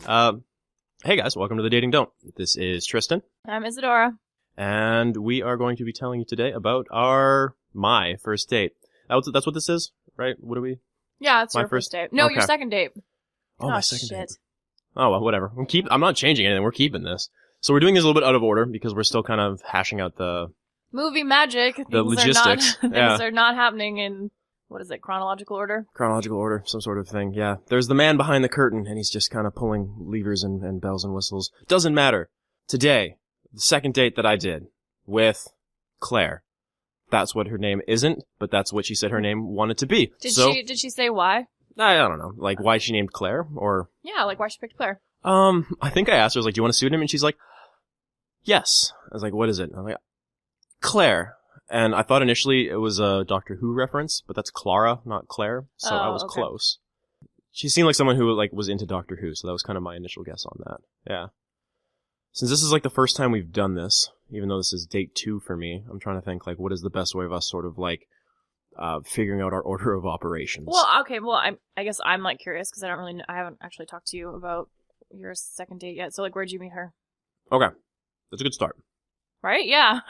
Hey guys, welcome to the Dating Don't. This is Tristan. I'm Isadora. And we are going to be telling you today about my first date. That's what this is, right? What do we? Yeah, it's My your first date. No, okay. Your second date. Oh, my Gosh, second shit. date. Oh, well, whatever. I'm not changing anything. We're keeping this. So we're doing this a little bit out of order because we're still kind of hashing out the Movie magic. the logistics. Things are not happening in, what is it, chronological order? Chronological order, some sort of thing, yeah. There's the man behind the curtain, and he's just kind of pulling levers and bells and whistles. Doesn't matter. Today, the second date that I did with Claire. That's what her name isn't, but that's what she said her name wanted to be. Did she say why? I don't know. Like, why she named Claire, or... Yeah, like why she picked Claire. I think I asked her, I was like, do you want a pseudonym? And she's like, yes. I was like, what is it? And I'm like, Claire. And I thought initially it was a Doctor Who reference, but that's Clara, not Claire. So I was close. She seemed like someone who was into Doctor Who, so that was kind of my initial guess on that. Yeah. Since this is like the first time we've done this, even though this is date 2 for me, I'm trying to think like what is the best way of us sort of like figuring out our order of operations. Well, okay. Well, I guess I'm like curious because I haven't actually talked to you about your second date yet. So like, where'd you meet her? Okay, that's a good start. Right? Yeah.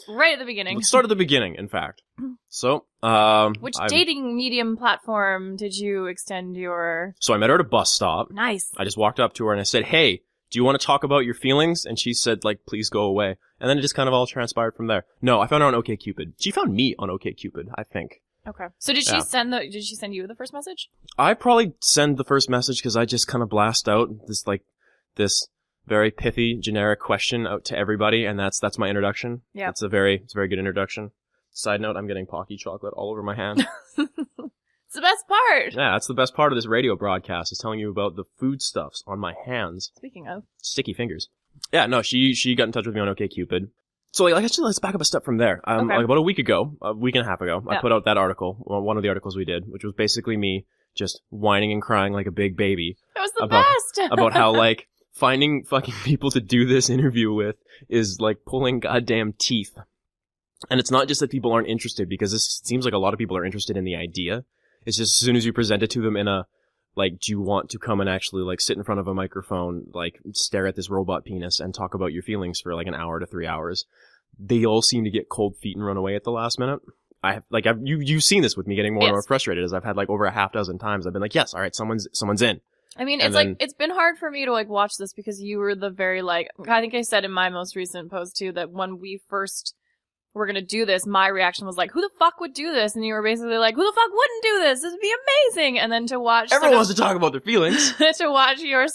Right at the beginning. Let's start at the beginning, in fact. So, which dating medium platform did you extend your... So I met her at a bus stop. Nice. I just walked up to her and I said, hey, do you want to talk about your feelings? And she said, like, please go away. And then it just kind of all transpired from there. No, I found her on OkCupid. She found me on OkCupid, I think. Okay. So did she send you the first message? I probably send the first message because I just kind of blast out this very pithy, generic question out to everybody, and that's my introduction. Yeah. It's a very good introduction. Side note, I'm getting Pocky chocolate all over my hand. It's the best part! Yeah, that's the best part of this radio broadcast, is telling you about the foodstuffs on my hands. Speaking of. Sticky fingers. Yeah, no, she got in touch with me on OkCupid. So, like actually, let's back up a step from there. Okay. Like about a week and a half ago, I put out that article, one of the articles we did, which was basically me just whining and crying like a big baby. It was the best! About how, like, finding fucking people to do this interview with is like pulling goddamn teeth. And it's not just that people aren't interested, because this seems like a lot of people are interested in the idea. It's just as soon as you present it to them in a, like, do you want to come and actually, like, sit in front of a microphone, like, stare at this robot penis and talk about your feelings for, like, an hour to 3 hours, they all seem to get cold feet and run away at the last minute. You've seen this with me getting more and more frustrated, as I've had, like, over a half dozen times. I've been like, yes, all right, someone's in. I mean, it's been hard for me to, like, watch this because you were the very, like, I think I said in my most recent post, too, that when we first were gonna do this, my reaction was like, who the fuck would do this? And you were basically like, who the fuck wouldn't do this? This would be amazing! And then to watch... Everyone wants to talk about their feelings! To watch your,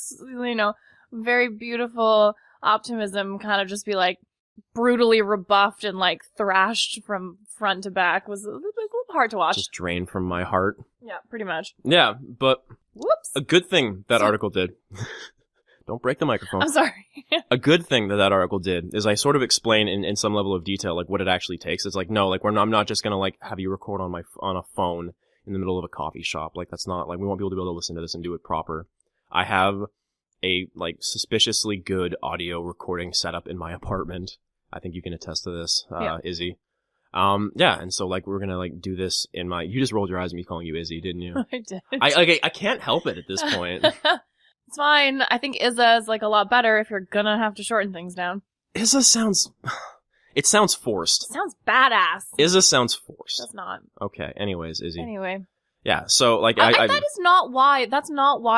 very beautiful optimism kind of just be, like, brutally rebuffed and, like, thrashed from front to back was a little hard to watch. Just drained from my heart. Yeah, pretty much. Yeah, but... Whoops. A good thing that article did. Don't break the microphone. I'm sorry. A good thing that article did is I sort of explain in some level of detail, like, what it actually takes. It's like, no, like, I'm not just gonna, like, have you record on a phone in the middle of a coffee shop. Like, that's not, like, we want people to be able to listen to this and do it proper. I have a, like, suspiciously good audio recording setup in my apartment. I think you can attest to this, Izzy. And so, like, we're gonna, like, do this in my... You just rolled your eyes at me calling you Izzy, didn't you? I did. I can't help it at this point. It's fine. I think Izza is, like, a lot better if you're gonna have to shorten things down. Izza sounds... It sounds forced. It sounds badass. Izza sounds forced. It does not. Okay, anyways, Izzy. Anyway. Yeah, so, like, that's not why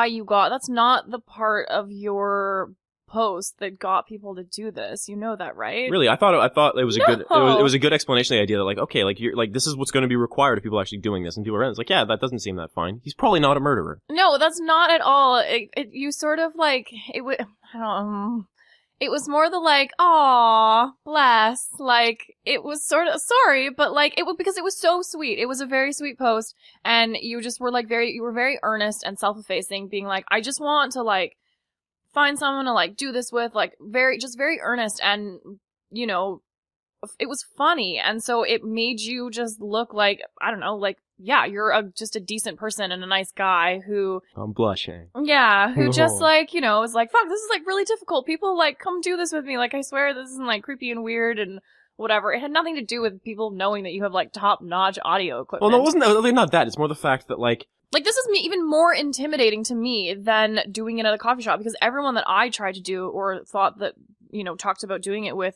you got... That's not the part of your post that got people to do this. You know that, right? Really, I thought it was it was a good explanation of the idea that, like, okay, like, you're like, this is what's going to be required of people actually doing this, and people are it's like, yeah, that doesn't seem that fine. He's probably not a murderer. No, that's not at all. You sort of like it was more the like, aw, bless. Like, it was sort of sorry, but like because it was so sweet. It was a very sweet post, and you just were like you were very earnest and self-effacing, being like, I just want to like find someone to, like, do this with, like, very earnest, and, it was funny, and so it made you just look like, I don't know, like, yeah, you're just a decent person and a nice guy who... I'm blushing. Yeah, who just, like, is like, fuck, this is, like, really difficult. People, like, come do this with me. Like, I swear this isn't, like, creepy and weird and whatever. It had nothing to do with people knowing that you have, like, top-notch audio equipment. Well, no, it wasn't not that. It's more the fact that, like, Like, this is even more intimidating to me than doing it at a coffee shop, because everyone that I tried to do or thought that, talked about doing it with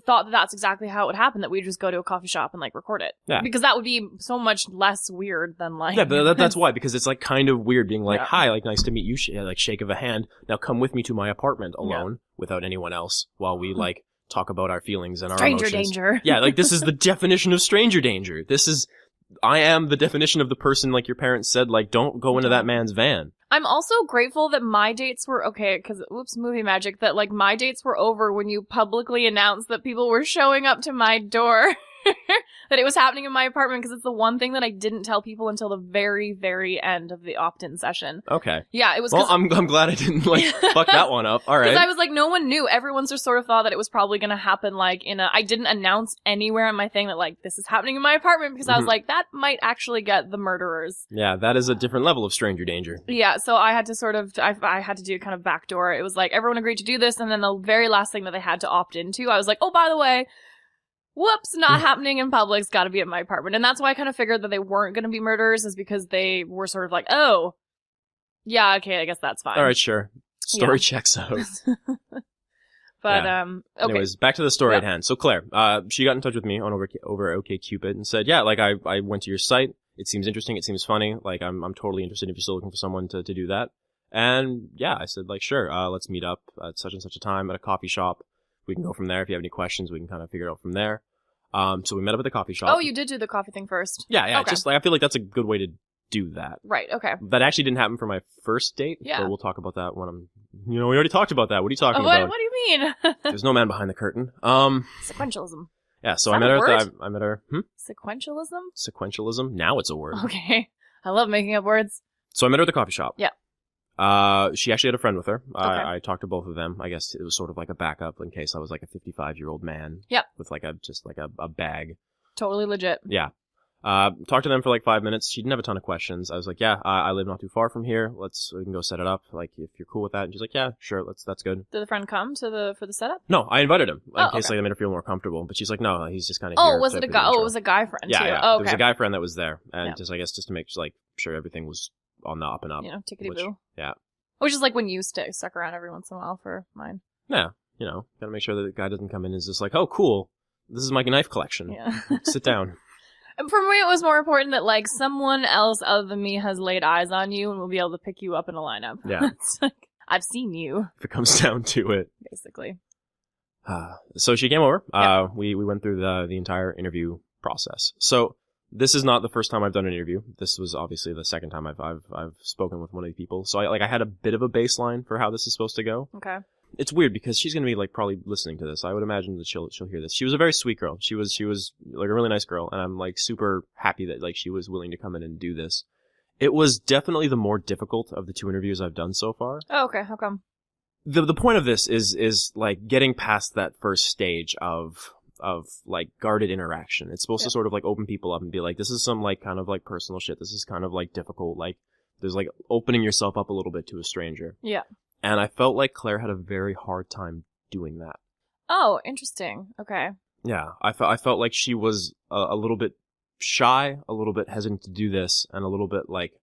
thought that that's exactly how it would happen, that we'd just go to a coffee shop and, like, record it. Yeah. Because that would be so much less weird than, like... Yeah, but that's why, because it's, like, kind of weird being like, Yeah. hi, like, nice to meet you, like, shake of a hand. Now come with me to my apartment alone without anyone else while we, like, talk about our feelings and our emotions. Stranger danger. Yeah, like, this is the definition of stranger danger. I am the definition of the person, like your parents said, like, don't go into that man's van. I'm also grateful that my dates were okay, because, movie magic, that, like, my dates were over when you publicly announced that people were showing up to my door. That it was happening in my apartment, because it's the one thing that I didn't tell people until the very, very end of the opt-in session. Okay. Yeah, it was. Well, I'm glad I didn't like fuck that one up. All right. Because I was like, no one knew. Everyone just sort of thought that it was probably going to happen, like, I didn't announce anywhere in my thing that, like, this is happening in my apartment, because I was like, that might actually get the murderers. Yeah, that is a different level of stranger danger. Yeah, so I had to sort of, I had to do kind of backdoor. It was like, everyone agreed to do this, and then the very last thing that they had to opt into, I was like, oh, by the way, whoops, not happening in public. It's got to be at my apartment. And that's why I kind of figured that they weren't going to be murderers, is because they were sort of like, oh, yeah, okay, I guess that's fine. All right, sure. Story checks out. But, Yeah. okay. Anyways, back to the story at hand. So Claire, she got in touch with me on over OkCupid and said, yeah, like, I went to your site. It seems interesting. It seems funny. Like, I'm totally interested if you're still looking for someone to do that. And yeah, I said, like, sure, let's meet up at such and such a time at a coffee shop. We can go from there. If you have any questions, we can kind of figure it out from there. So we met up at the coffee shop. Oh, you did do the coffee thing first. Yeah. Okay. Just like, I feel like that's a good way to do that. Right, okay. That actually didn't happen for my first date. Yeah. But we'll talk about that when we already talked about that. What are you talking What about? do you mean? There's no man behind the curtain. Sequentialism. Yeah, so Is I that met a her word? I met her. Sequentialism? Sequentialism? Now it's a word. Okay. I love making up words. So I met her at the coffee shop. Yeah. She actually had a friend with her. Okay. I talked to both of them. I guess it was sort of like a backup in case I was like a 55-year-old man. Yep. With like a bag. Totally legit. Yeah. Talked to them for like 5 minutes. She didn't have a ton of questions. I was like, yeah, I live not too far from here. We can go set it up. Like, if you're cool with that. And she's like, yeah, sure. That's good. Did the friend come for the setup? No, I invited him in case okay. like I made her feel more comfortable. But she's like, no, he's just kind of here. Was it a guy? Oh, it was a guy friend yeah, too. yeah. Oh, okay. There was a guy friend that was there, and Yeah. just to make like sure everything was on the up and up. Tickety boo. Yeah. Which is like when you stuck around every once in a while for mine. Yeah, gotta make sure that the guy doesn't come in and is just like, oh, cool, this is my knife collection. Yeah. Sit down. And for me, it was more important that, like, someone else other than me has laid eyes on you and will be able to pick you up in a lineup. Yeah. It's like, I've seen you. If it comes down to it. Basically. So she came over. Yeah. We went through the entire interview process. So this is not the first time I've done an interview. This was obviously the second time I've spoken with one of the people. So I had a bit of a baseline for how this is supposed to go. Okay. It's weird because she's gonna be like probably listening to this. I would imagine that she'll hear this. She was a very sweet girl. She was like a really nice girl, and I'm like super happy that like she was willing to come in and do this. It was definitely the more difficult of the 2 interviews I've done so far. Oh, okay. How come? The point of this is like getting past that first stage of like guarded interaction. It's supposed to sort of like open people up and be like, this is some like kind of like personal shit. This is kind of like difficult. Like there's like opening yourself up a little bit to a stranger. Yeah. And I felt like Claire had a very hard time doing that. Oh, interesting. Okay. Yeah, I felt like she was a little bit shy, a little bit hesitant to do this, and a little bit like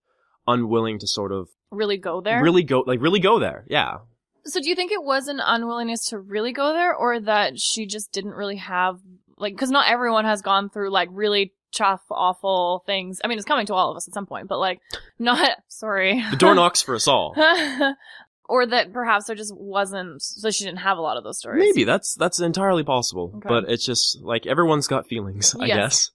unwilling to sort of really go there. Really go there. Yeah. So do you think it was an unwillingness to really go there, or that she just didn't really have like, because not everyone has gone through like really tough, awful things. I mean, it's coming to all of us at some point, but like not. Sorry. The door knocks for us all. Or that perhaps there just wasn't, so she didn't have a lot of those stories. Maybe that's entirely possible, Okay. but it's just like everyone's got feelings, I Yes. guess.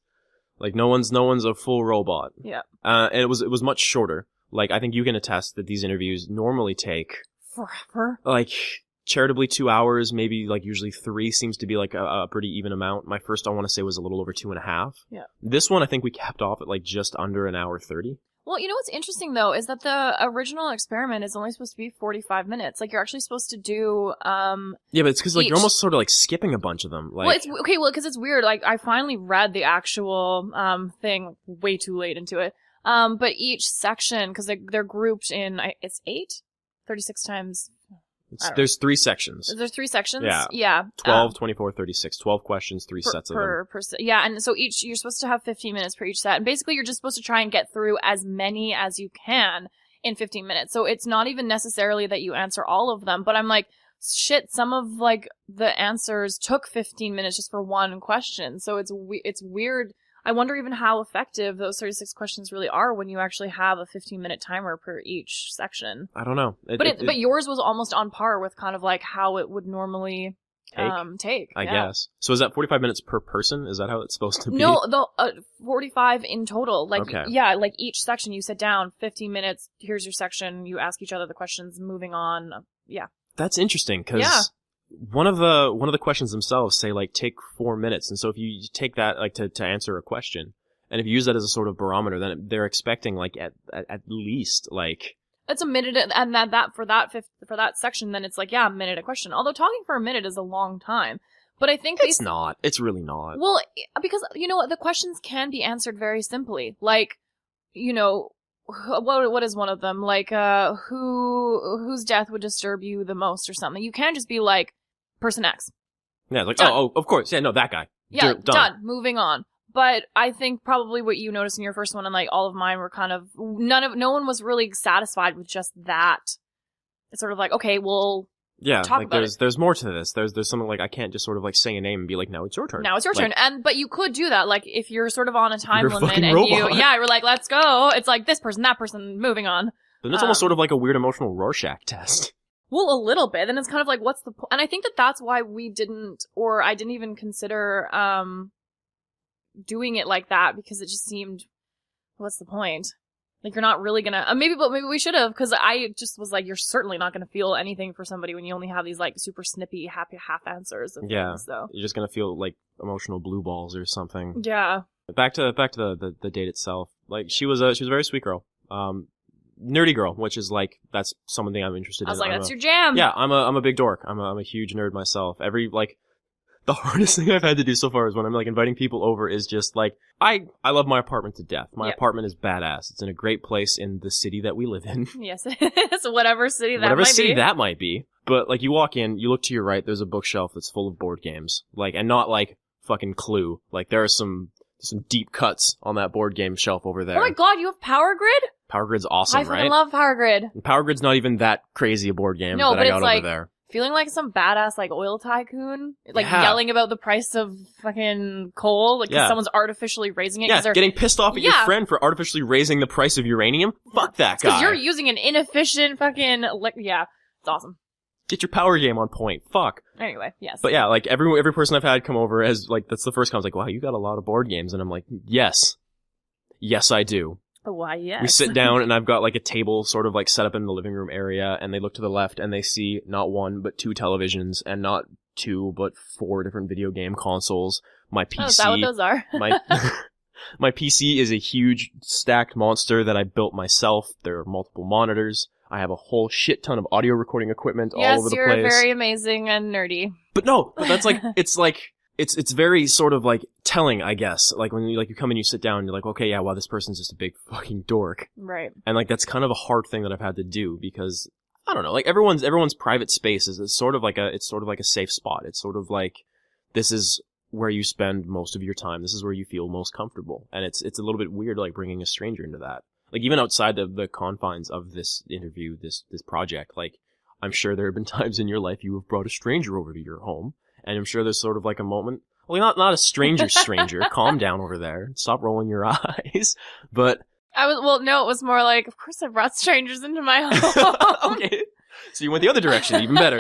Like no one's a full robot. Yeah. And it was much shorter. Like I think you can attest that these interviews normally take Forever. like charitably 2 hours, maybe like usually 3 seems to be like a pretty even amount. My first I want to say was a little over 2.5. Yeah. This one I think we capped off at like just under an hour 30. Well, you know what's interesting, though, is that the original experiment is only supposed to be 45 minutes. Like, you're actually supposed to do, Yeah, but it's because like you're almost sort of like skipping a bunch of them. Like, well, it's, okay, well, because it's weird. Like, I finally read the actual, thing way too late into it. But each section, because they're grouped in, it's 8? 36 times There's 3 sections. There's 3 sections? Yeah. Yeah. 12, 24, 36. 12 questions, 3 sets of them. Yeah, and so you're supposed to have 15 minutes per each set. And basically you're just supposed to try and get through as many as you can in 15 minutes. So it's not even necessarily that you answer all of them, but I'm like, shit, some of like the answers took 15 minutes just for one question. So it's weird. I wonder even how effective those 36 questions really are when you actually have a 15-minute timer per each section. I don't know. But yours was almost on par with kind of like how it would normally take. I guess. So is that 45 minutes per person? Is that how it's supposed to be? No, 45 in total. Like, okay. Yeah, like each section you sit down, 15 minutes, here's your section, you ask each other the questions, moving on. Yeah. That's interesting, because one of the questions themselves say, like, take 4 minutes. And so if you take that, like, to answer a question, and if you use that as a sort of barometer, then they're expecting, like, at least, like... It's a minute, and for that section, then it's like, a minute a question. Although talking for a minute is a long time. But I think it's not. It's really not. Well, because, you know what, the questions can be answered very simply. Like, you know... What is one of them? Like, whose death would disturb you the most or something? You can just be like, person X. Yeah, like, done. oh, of course. Yeah, no, that guy. Yeah, done. Moving on. But I think probably what you noticed in your first one and like all of mine were kind of, no one was really satisfied with just that. It's sort of like, okay, well, yeah, talk like about there's more to this. There's something like, I can't just sort of like say a name and be like, now it's your turn. Now it's your turn. But you could do that. Like if you're sort of on a time you're limit fucking and robot. you're like, let's go. It's like this person, that person, moving on. Then it's almost sort of like a weird emotional Rorschach test. Well, a little bit. And it's kind of like, what's the point? And I think that's why we didn't, or I didn't even consider, doing it like that, because it just seemed, what's the point? Like, you're not really gonna, maybe we should have, because I just was like, you're certainly not gonna feel anything for somebody when you only have these, like, super snippy, happy half answers. Yeah. Things, so. You're just gonna feel, like, emotional blue balls or something. Yeah. Back to the date itself. Like, she was a very sweet girl. Nerdy girl, which is, like, that's something I'm interested in. I was like, that's your jam. Yeah, I'm a big dork. I'm a huge nerd myself. The hardest thing I've had to do so far is when I'm like inviting people over is just like, I love my apartment to death. My apartment is badass. It's in a great place in the city that we live in. Yes, it's whatever city that might be. But like you walk in, you look to your right, there's a bookshelf that's full of board games. Like, and not like fucking Clue. Like there are some deep cuts on that board game shelf over there. Oh my god, you have Power Grid? Power Grid's awesome, right? I love Power Grid. And Power Grid's not even that crazy a board game that I got over there. Feeling like some badass, like, oil tycoon. Like, yelling about the price of fucking coal. Like, cause someone's artificially raising it. Yeah, getting pissed off at your friend for artificially raising the price of uranium. Fuck that guy. Cause you're using an inefficient fucking, it's awesome. Get your power game on point. Fuck. Anyway, yes. But yeah, like, every person I've had come over has, like, that's the first comment, like, wow, you got a lot of board games. And I'm like, yes. Yes, I do. Why, yes. We sit down and I've got like a table sort of like set up in the living room area, and they look to the left and they see not 1 but 2 televisions, and not 2 but 4 different video game consoles. My PC. Oh, is that what those are? My PC is a huge stacked monster that I built myself. There are multiple monitors. I have a whole shit ton of audio recording equipment all over the place. Yes, you're very amazing and nerdy. But that's like, it's very sort of like telling, I guess. Like when you come and you sit down, you're like, okay, yeah, wow, this person's just a big fucking dork. Right. And like that's kind of a hard thing that I've had to do, because I don't know, like everyone's private space is sort of like a safe spot. It's sort of like, this is where you spend most of your time. This is where you feel most comfortable. And it's a little bit weird, like bringing a stranger into that. Like even outside the confines of this interview, this project, like I'm sure there have been times in your life you have brought a stranger over to your home. And I'm sure there's sort of like a moment, well, not a stranger, calm down over there, stop rolling your eyes, but... it was more like, of course I brought strangers into my home. Okay, so you went the other direction, even better.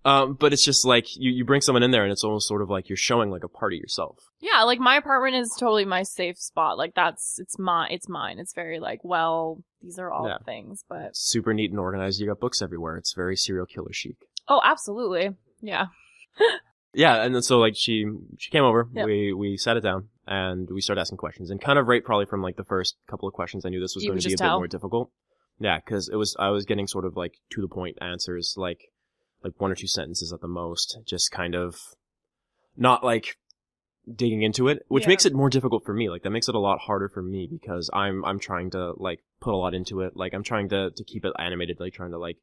But it's just like, you bring someone in there and it's almost sort of like you're showing like a part of yourself. Yeah, like my apartment is totally my safe spot, like it's mine, it's very like, well, these are all the things, but... Super neat and organized, you got books everywhere, it's very serial killer chic. Oh, absolutely, yeah. Yeah, and then so like she came over, yep. we sat it down, and we started asking questions, and kind of right probably from like the first couple of questions I knew this was going to be a bit more difficult. Yeah, because I was getting sort of like to the point answers, like 1 or 2 sentences at the most, just kind of not like digging into it, which makes it more difficult for me. Like that makes it a lot harder for me, because I'm trying to like put a lot into it. Like I'm trying to keep it animated, like trying to like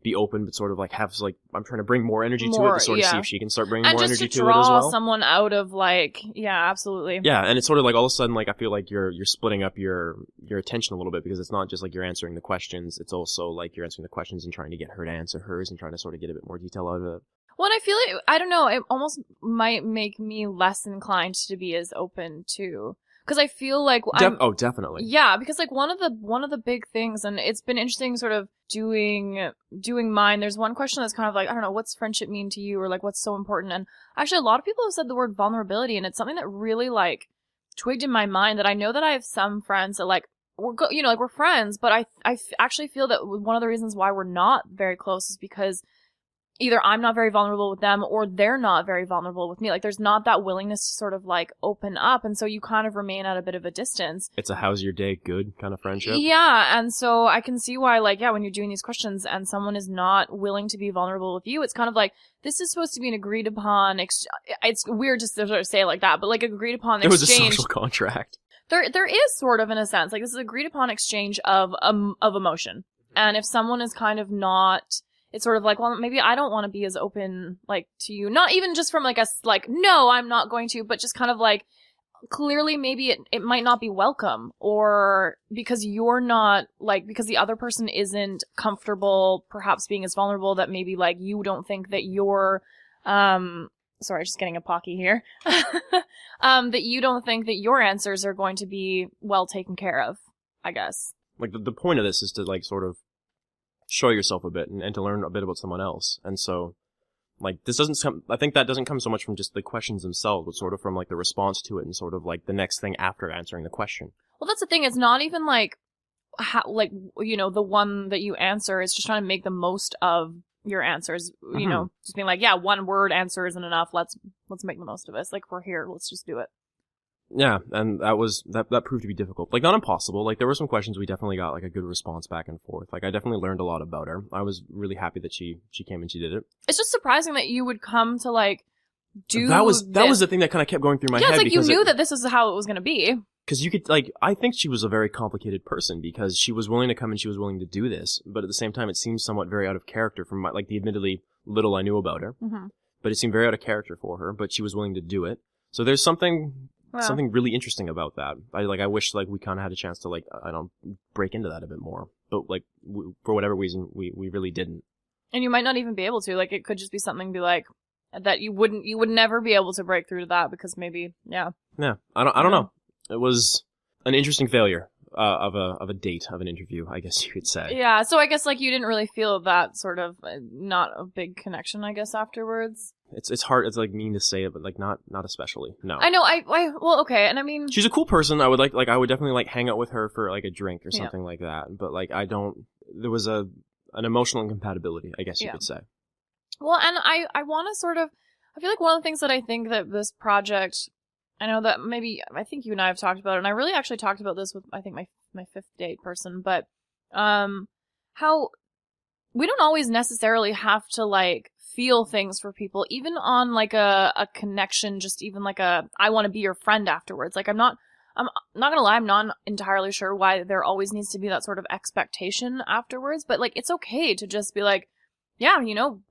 be open, but sort of like have like, I'm trying to bring more energy to it More, to sort of yeah. see if she can start bringing And more just energy to to it as draw well. someone out of like, yeah, absolutely. Yeah, and it's sort of like all of a sudden, like I feel like you're splitting up your attention a little bit, because it's not just like you're answering the questions, it's also like you're answering the questions and trying to get her to answer hers and trying to sort of get a bit more detail out of it. Well, and I feel like, I don't know, it almost might make me less inclined to be as open to, because I feel like Oh, definitely. Yeah, because like one of the big things, and it's been interesting sort of doing mine. There's one question that's kind of like, I don't know, what's friendship mean to you, or like what's so important? And actually, a lot of people have said the word vulnerability, and it's something that really like twigged in my mind. That I know that I have some friends that like we're friends, but I actually feel that one of the reasons why we're not very close is because either I'm not very vulnerable with them or they're not very vulnerable with me. Like there's not that willingness to sort of like open up. And so you kind of remain at a bit of a distance. It's a how's your day good kind of friendship. Yeah. And so I can see why, like, yeah, when you're doing these questions and someone is not willing to be vulnerable with you, it's kind of like, this is supposed to be an agreed upon, it's weird to sort of say it like that, but like agreed upon exchange. It was a social contract. There is sort of, in a sense, like this is agreed upon exchange of emotion. And if someone is kind of not, it's sort of like, well, maybe I don't want to be as open, like, to you. Not even just from, like, no, I'm not going to, but just kind of like, clearly maybe it might not be welcome, or because you're not, like, because the other person isn't comfortable perhaps being as vulnerable, that maybe, like, you don't think that you're, sorry, just getting a pocky here, that you don't think that your answers are going to be well taken care of, I guess. Like, the point of this is to, like, sort of show yourself a bit and to learn a bit about someone else. And so, like, I think that doesn't come so much from just the questions themselves, but sort of from, like, the response to it and sort of, like, the next thing after answering the question. Well, that's the thing. It's not even, like, the one that you answer. It's just trying to make the most of your answers. You know, just being like, yeah, one word answer isn't enough. Let's make the most of it. It's like, we're here. Let's just do it. Yeah, and that proved to be difficult. Like, not impossible. Like, there were some questions we definitely got, like, a good response back and forth. Like, I definitely learned a lot about her. I was really happy that she came and she did it. It's just surprising that you would come to, like, do that was the thing that kind of kept going through my head. Yeah, it's like you knew that this is how it was going to be. Because you could, like, I think she was a very complicated person, because she was willing to come and she was willing to do this, but at the same time, it seemed somewhat very out of character from the admittedly little I knew about her. Mm-hmm. But it seemed very out of character for her, but she was willing to do it. So there's something really interesting about that. I wish, like, we kind of had a chance to, like, break into that a bit more. But, like, for whatever reason, we really didn't. And you might not even be able to. Like, it could just be something be like, that you would never be able to break through to that, because maybe, yeah. Yeah. I don't know. It was an interesting failure of a date, of an interview, I guess you could say. Yeah, so I guess, like, you didn't really feel that sort of, not a big connection, I guess, afterwards. It's hard, it's, like, mean to say it, but, like, not especially, no. I know, well, okay, and I mean... She's a cool person. I would I would definitely, like, hang out with her for, like, a drink or something like that. But, like, there was an emotional incompatibility, I guess you could say. Well, and I want to sort of, I feel like one of the things that I think that this project, I know that I think you and I have talked about it, and I really actually talked about this with, I think, my fifth date person, but, how we don't always necessarily have to, like, feel things for people, even on, like, a connection, just even like I want to be your friend afterwards. Like, I'm not gonna lie, I'm not entirely sure why there always needs to be that sort of expectation afterwards, but, like, it's okay to just be like, yeah,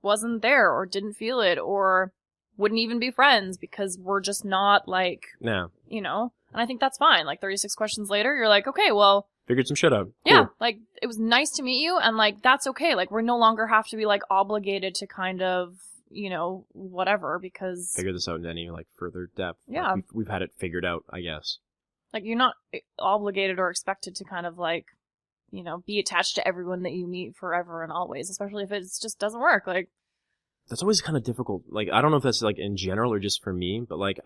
wasn't there, or didn't feel it, or wouldn't even be friends, because we're just not, like, and I think that's fine. Like, 36 questions later, you're like, okay, well, figured some shit out. Yeah, cool. Like, it was nice to meet you, and, like, that's okay. Like, we no longer have to be, like, obligated to kind of, whatever, because... Figure this out in any, like, further depth. Yeah. Like, we've had it figured out, I guess. Like, you're not obligated or expected to kind of, like, be attached to everyone that you meet forever and always, especially if it just doesn't work. Like, that's always kind of difficult. Like, I don't know if that's, like, in general or just for me, but, like,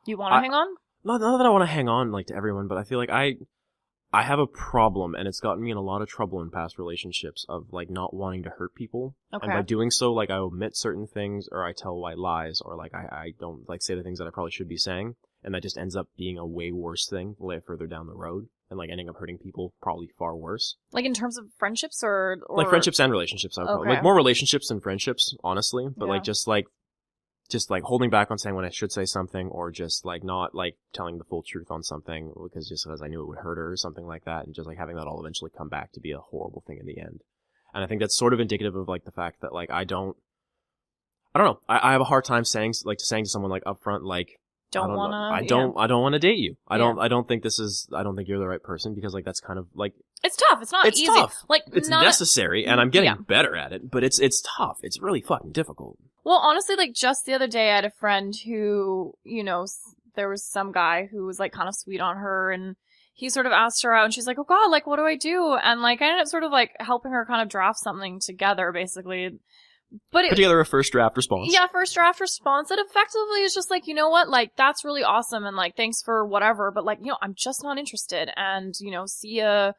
you want to hang on? Not that I want to hang on, like, to everyone, but I feel like I have a problem, and it's gotten me in a lot of trouble in past relationships of, like, not wanting to hurt people. Okay. And by doing so, like, I omit certain things, or I tell white lies, or, like, I don't, like, say the things that I probably should be saying, and that just ends up being a way worse thing further down the road, and, like, ending up hurting people probably far worse. Like, in terms of friendships, or... Like, friendships and relationships, I would probably. Like, more relationships than friendships, honestly, but, like, just holding back on saying when I should say something, or just, like, not, like, telling the full truth on something because I knew it would hurt her or something like that, and just, like, having that all eventually come back to be a horrible thing in the end. And I think that's sort of indicative of like the fact that like I don't know. I have a hard time saying to someone like upfront like I don't want to date you. I don't think you're the right person, because like that's kind of like it's tough. It's not easy. Tough. Like it's necessary, and I'm getting better at it, but it's tough. It's really fucking difficult. Well, honestly, like just the other day I had a friend who, you know, there was some guy who was like kind of sweet on her, and he sort of asked her out, and she's like, "Oh God, like what do I do?" And like I ended up sort of like helping her kind of draft something together, basically. But put together a first draft response. Yeah, first draft response. It effectively is just like, you know what, like that's really awesome, and like thanks for whatever, but like, you know, I'm just not interested, and you know, see ya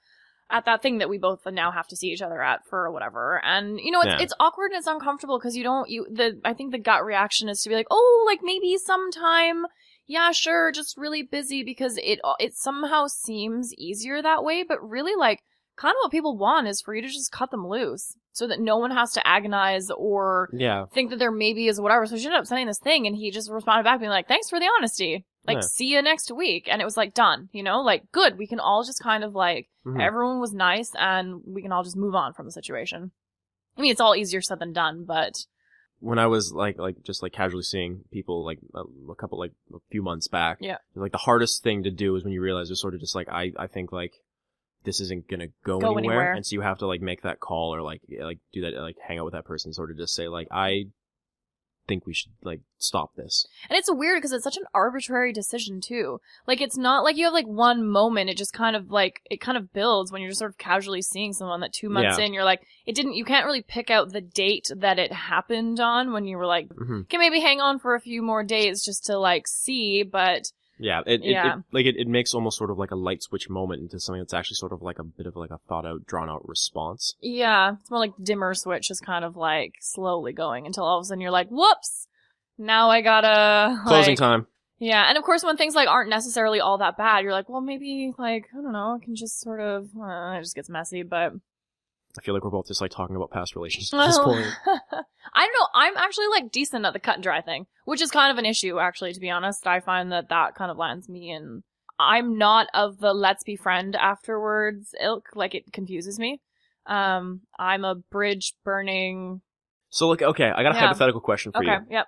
at that thing that we both now have to see each other at for whatever. And you know, it's awkward and it's uncomfortable because I think the gut reaction is to be like, oh, like maybe sometime. Yeah, sure, just really busy, because it somehow seems easier that way, but really like kind of what people want is for you to just cut them loose so that no one has to agonize or think that there maybe is whatever. So she ended up sending this thing, and he just responded back being like, thanks for the honesty. Like, see you next week. And it was like, done, you know, like, good. We can all just kind of like, everyone was nice, and we can all just move on from the situation. I mean, it's all easier said than done, but... When I was like just like casually seeing people like a few months back, like the hardest thing to do is when you realize they're sort of just like, I think like this isn't gonna go anywhere, and so you have to like make that call or like do that, like hang out with that person, sort of just say like, I think we should like stop this. And it's weird because it's such an arbitrary decision too. Like it's not like you have like one moment. It just kind of like it kind of builds when you're just sort of casually seeing someone that 2 months in you're like, you can't really pick out the date that it happened on when you were like, can maybe hang on for a few more days just to like see, but it makes almost sort of like a light switch moment into something that's actually sort of like a bit of like a thought out, drawn out response. Yeah, it's more like dimmer switch is kind of like slowly going until all of a sudden you're like, whoops, now I gotta closing time. Yeah, and of course when things like aren't necessarily all that bad, you're like, well maybe like I don't know, I can just sort of it just gets messy, but. I feel like we're both just like talking about past relationships at this point. I don't know. I'm actually like decent at the cut and dry thing, which is kind of an issue, actually, to be honest. I find that kind of lands me in. I'm not of the let's be friend afterwards ilk. Like it confuses me. I'm a bridge burning. So look, okay, I got a hypothetical question for you. Okay, yep.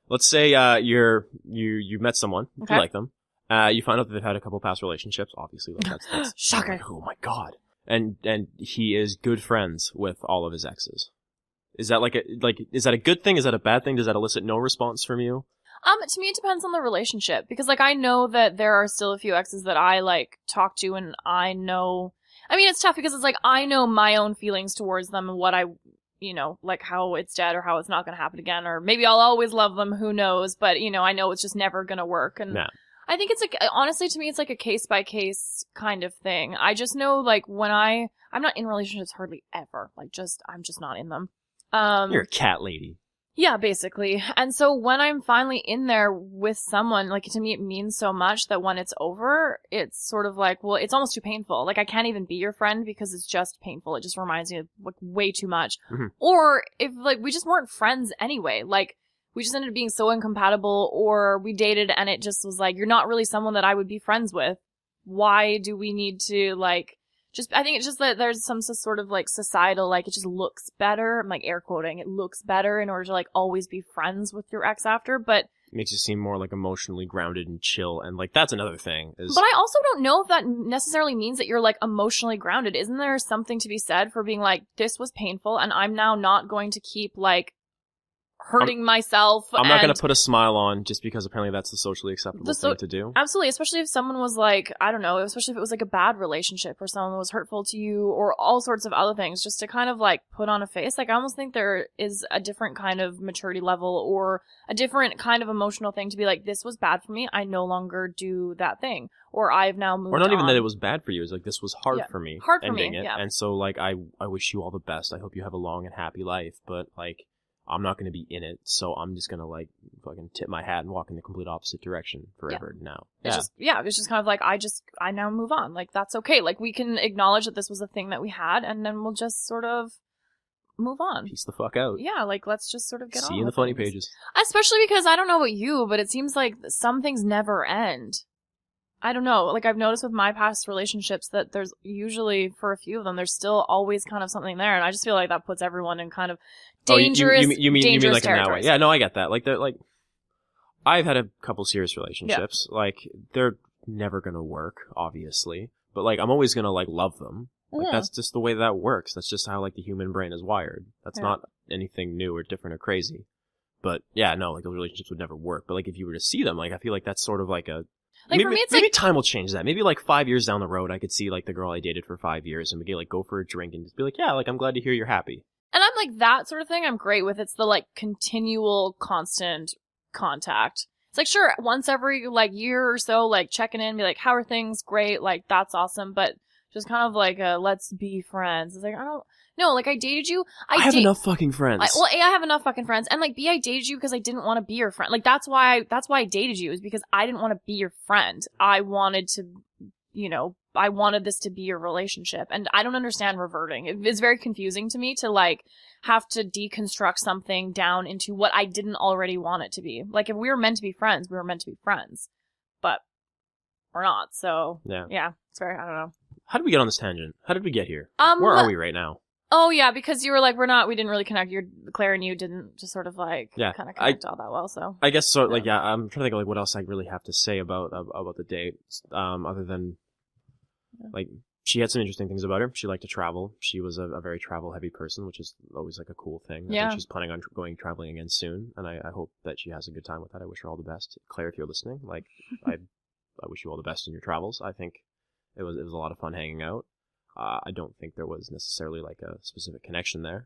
Let's say you met someone, you like them, you find out that they've had a couple past relationships. Obviously, like that's shocker. Like, oh my god. And he is good friends with all of his exes. Is that is that a good thing? Is that a bad thing? Does that elicit no response from you? To me, it depends on the relationship, because like I know that there are still a few exes that I like talk to, and I know. I mean, it's tough because it's like I know my own feelings towards them and what I, you know, like how it's dead or how it's not going to happen again, or maybe I'll always love them. Who knows? But you know, I know it's just never going to work, and. Nah. I think it's like, honestly, to me, it's like a case-by-case kind of thing. I just know, like, when I'm not in relationships hardly ever. Like, I'm just not in them. You're a cat lady. Yeah, basically. And so when I'm finally in there with someone, like, to me, it means so much that when it's over, it's sort of like, well, it's almost too painful. Like, I can't even be your friend because it's just painful. It just reminds me of, like, way too much. Mm-hmm. Or if, like, we just weren't friends anyway. Like, we just ended up being so incompatible, or we dated and it just was like, you're not really someone that I would be friends with. Why do we need to, like, I think it's just that there's some sort of, like, societal, like, it just looks better. I'm, like, air quoting. It looks better in order to, like, always be friends with your ex after, but... It makes you seem more, like, emotionally grounded and chill, and, like, that's another thing. But I also don't know if that necessarily means that you're, like, emotionally grounded. Isn't there something to be said for being like, this was painful, and I'm now not going to keep, like, hurting myself. I'm not going to put a smile on just because apparently that's the socially acceptable thing to do. Absolutely, especially if someone was like, I don't know, especially if it was like a bad relationship or someone was hurtful to you or all sorts of other things, just to kind of like put on a face. Like I almost think there is a different kind of maturity level or a different kind of emotional thing to be like, this was bad for me, I no longer do that thing. Or I've now moved on. Or not even that it was bad for you, it's like this was hard for me. Hard for me, yeah. And so like I wish you all the best. I hope you have a long and happy life, but like I'm not going to be in it, so I'm just going to, like, fucking tip my hat and walk in the complete opposite direction forever now. It's just kind of like, I now move on. Like, that's okay. Like, we can acknowledge that this was a thing that we had, and then we'll just sort of move on. Peace the fuck out. Yeah, like, let's just sort of get on See you in the funny pages. Especially because, I don't know about you, but it seems like some things never end. I don't know. Like, I've noticed with my past relationships that there's usually, for a few of them, there's still always kind of something there. And I just feel like that puts everyone in kind of dangerous, you mean like in that way? territories. Yeah, no, I get that. Like, I've had a couple serious relationships. Yeah. Like, they're never gonna work, obviously. But, like, I'm always gonna, like, love them. Like, that's just the way that works. That's just how, like, the human brain is wired. That's not anything new or different or crazy. But, yeah, no, like, those relationships would never work. But, like, if you were to see them, like, I feel like that's sort of like a... Like, maybe, for me, it's maybe time will change that. Maybe, like, 5 years down the road, I could see, like, the girl I dated for 5 years and we could, like, go for a drink and just be like, yeah, like, I'm glad to hear you're happy. And I'm like, that sort of thing I'm great with. It's the, like, continual, constant contact. It's like, sure, once every, like, year or so, like, checking in, be like, how are things? Great. Like, that's awesome. But just kind of like, let's be friends. It's like, I don't... No, like, I dated you. I have enough fucking friends. A, I have enough fucking friends. And, like, B, I dated you because I didn't want to be your friend. Like, that's why I dated you, is because I didn't want to be your friend. I wanted to, you know, I wanted this to be your relationship. And I don't understand reverting. It's very confusing to me to, like, have to deconstruct something down into what I didn't already want it to be. Like, if we were meant to be friends, we were meant to be friends. But we're not. So, yeah, it's very, I don't know. How did we get on this tangent? How did we get here? Where are we right now? Oh, yeah, because you were like, we didn't really connect. Claire and you didn't just sort of like, kind of connect all that well, so. I guess so, like, I'm trying to think of, like, what else I really have to say about the date, other than, like, she had some interesting things about her. She liked to travel. She was a very travel-heavy person, which is always, like, a cool thing. I think she's planning on going traveling again soon, and I hope that she has a good time with that. I wish her all the best. Claire, if you're listening, like, I wish you all the best in your travels. I think it was a lot of fun hanging out. I don't think there was necessarily, like, a specific connection there.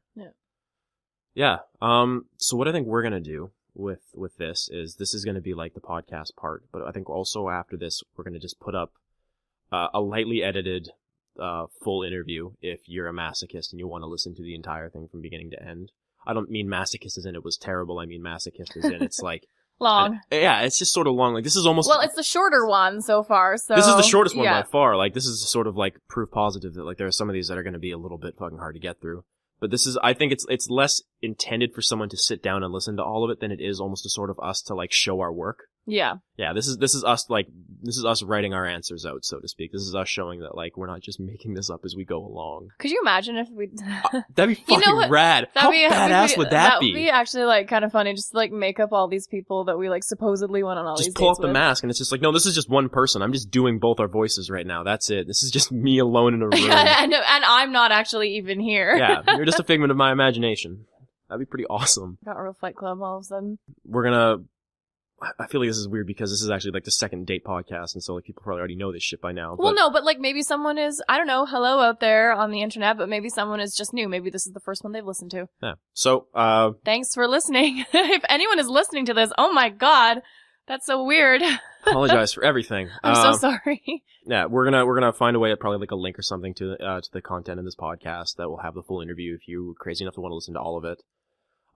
Yeah. So what I think we're gonna do with this is gonna be like the podcast part, but I think also after this we're gonna just put up a lightly edited full interview if you're a masochist and you want to listen to the entire thing from beginning to end. I don't mean masochist as in it was terrible. I mean masochist as in it's like long. It's just sort of long. Like, this is almost... Well, it's the shorter one so far, so... This is the shortest one by far. Like, this is sort of, like, proof positive that, like, there are some of these that are going to be a little bit fucking hard to get through. But this is... I think it's less intended for someone to sit down and listen to all of it than it is almost to sort of us to, like, show our work. Yeah. Yeah, this is us, like... This is us writing our answers out, so to speak. This is us showing that, like, we're not just making this up as we go along. Could you imagine if we... That'd be fucking rad. How badass would that be? That would be actually, like, kind of funny. Just, like, make up all these people that we, like, supposedly went on all these dates with. Just pull up the mask, and it's just like, no, this is just one person. I'm just doing both our voices right now. That's it. This is just me alone in a room. and I'm not actually even here. Yeah, you're just a figment of my imagination. That'd be pretty awesome. Got a real Fight Club all of a sudden. We're gonna... I feel like this is weird because this is actually like the second date podcast, and so like people probably already know this shit by now. Well, no, but like maybe someone is, I don't know, hello out there on the internet, but maybe someone is just new. Maybe this is the first one they've listened to. Yeah. So, thanks for listening. If anyone is listening to this, oh my god, that's so weird. Apologize for everything. I'm so sorry. Yeah, we're gonna find a way, probably like a link or something to the content in this podcast that will have the full interview if you're crazy enough to want to listen to all of it.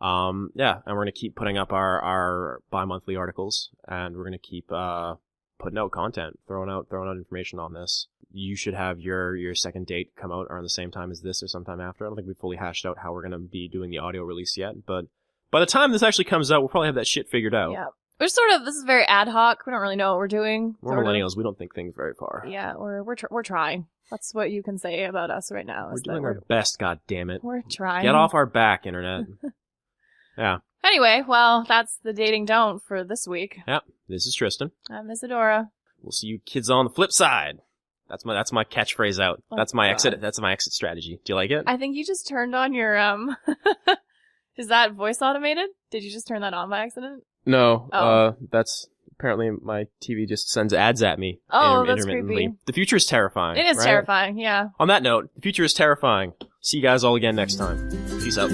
Yeah, and we're gonna keep putting up our bi-monthly articles, and we're gonna keep putting out content, throwing out information on this. You should have your second date come out around the same time as this or sometime after. I don't think we've fully hashed out how we're gonna be doing the audio release yet, but by the time this actually comes out, we'll probably have that shit figured out. Yeah. This is very ad hoc. We don't really know what we're doing. We're millennials. We don't think things very far. Yeah, we're trying. That's what you can say about us right now. We're doing our best, goddammit. We're trying. Get off our back, internet. Yeah. Anyway, well, that's the dating don't for this week. Yep. This is Tristan. I'm Isadora. We'll see you kids on the flip side. That's my catchphrase out. Oh, that's my exit. That's my exit strategy. Do you like it? I think you just turned on your Is that voice automated? Did you just turn that on by accident? No. Oh. That's apparently my TV just sends ads at me. Oh, that's intermittently. creepy. The future is terrifying. It is right? terrifying. Yeah. On that note, the future is terrifying. See you guys all again next time. Peace out.